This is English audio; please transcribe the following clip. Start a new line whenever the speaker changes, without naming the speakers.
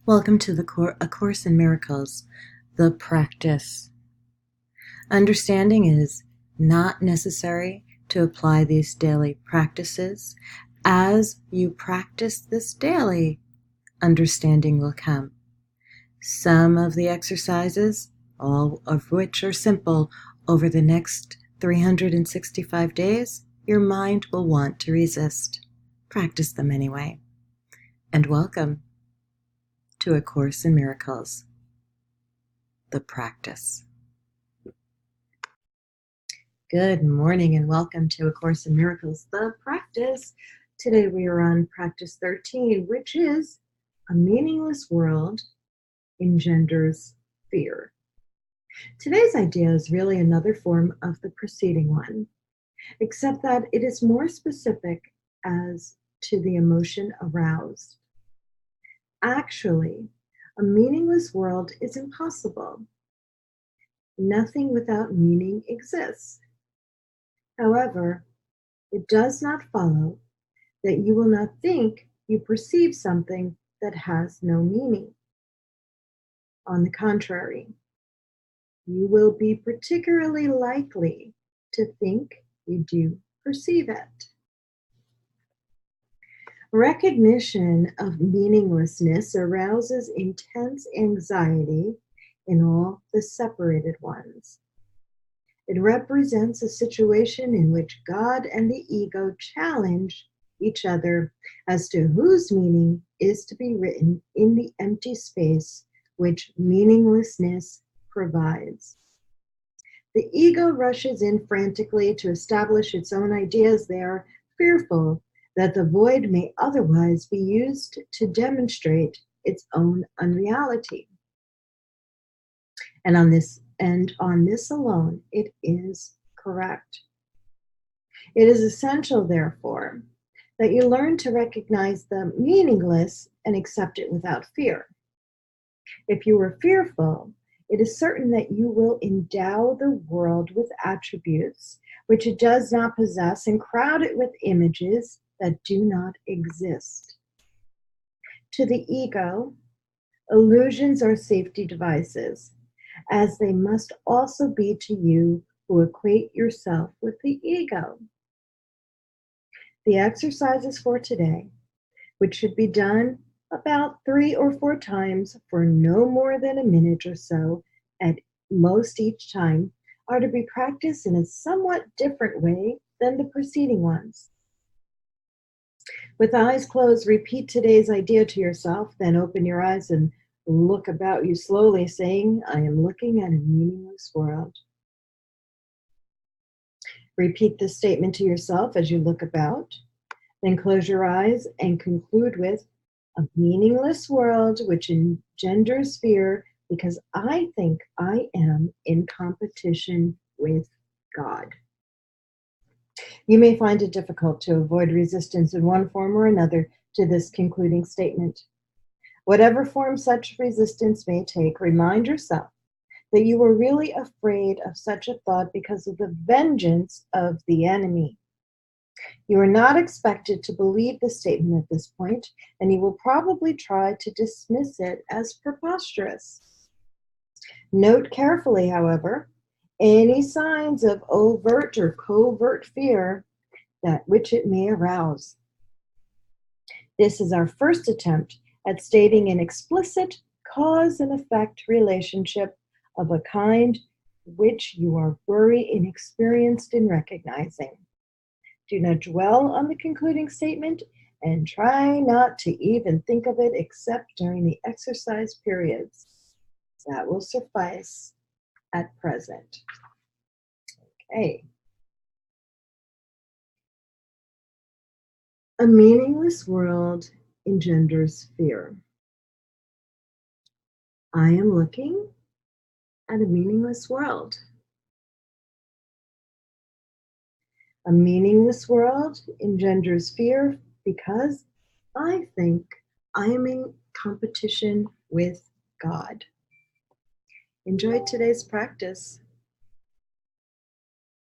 Welcome to A Course in Miracles, the practice. Understanding is not necessary to apply these daily practices. As you practice this daily, understanding will come. Some of the exercises, all of which are simple, over the next 365 days, your mind will want to resist. Practice them anyway. And welcome to A Course in Miracles, the practice. Good morning and welcome to A Course in Miracles, the practice. Today we are on practice 13, which is a meaningless world engenders fear. Today's idea is really another form of the preceding one, except that it is more specific as to the emotion aroused. Actually, a meaningless world is impossible. Nothing without meaning exists. However, it does not follow that you will not think you perceive something that has no meaning. On the contrary, you will be particularly likely to think you do perceive it. Recognition of meaninglessness arouses intense anxiety in all the separated ones. It represents a situation in which God and the ego challenge each other as to whose meaning is to be written in the empty space which meaninglessness provides. The ego rushes in frantically to establish its own ideas there, fearful that the void may otherwise be used to demonstrate its own unreality. And on this alone, it is correct. It is essential, therefore, that you learn to recognize the meaningless and accept it without fear. If you are fearful, it is certain that you will endow the world with attributes which it does not possess and crowd it with images that do not exist. To the ego, illusions are safety devices, as they must also be to you who equate yourself with the ego. The exercises for today, which should be done about 3 or 4 times for no more than a minute or so at most each time, are to be practiced in a somewhat different way than the preceding ones. With eyes closed, repeat today's idea to yourself, then open your eyes and look about you slowly, saying, I am looking at a meaningless world. Repeat this statement to yourself as you look about. Then close your eyes and conclude with, a meaningless world which engenders fear because I think I am in competition with God. You may find it difficult to avoid resistance in one form or another to this concluding statement. Whatever form such resistance may take, remind yourself that you were really afraid of such a thought because of the vengeance of the enemy. You are not expected to believe the statement at this point, and you will probably try to dismiss it as preposterous. Note carefully, however, any signs of overt or covert fear that which it may arouse. This is our first attempt at stating an explicit cause and effect relationship of a kind which you are very inexperienced in recognizing. Do not dwell on the concluding statement and try not to even think of it except during the exercise periods. That will suffice at present. Okay. A meaningless world engenders fear. I am looking at a meaningless world. A meaningless world engenders fear because I think I am in competition with God. Enjoy today's practice.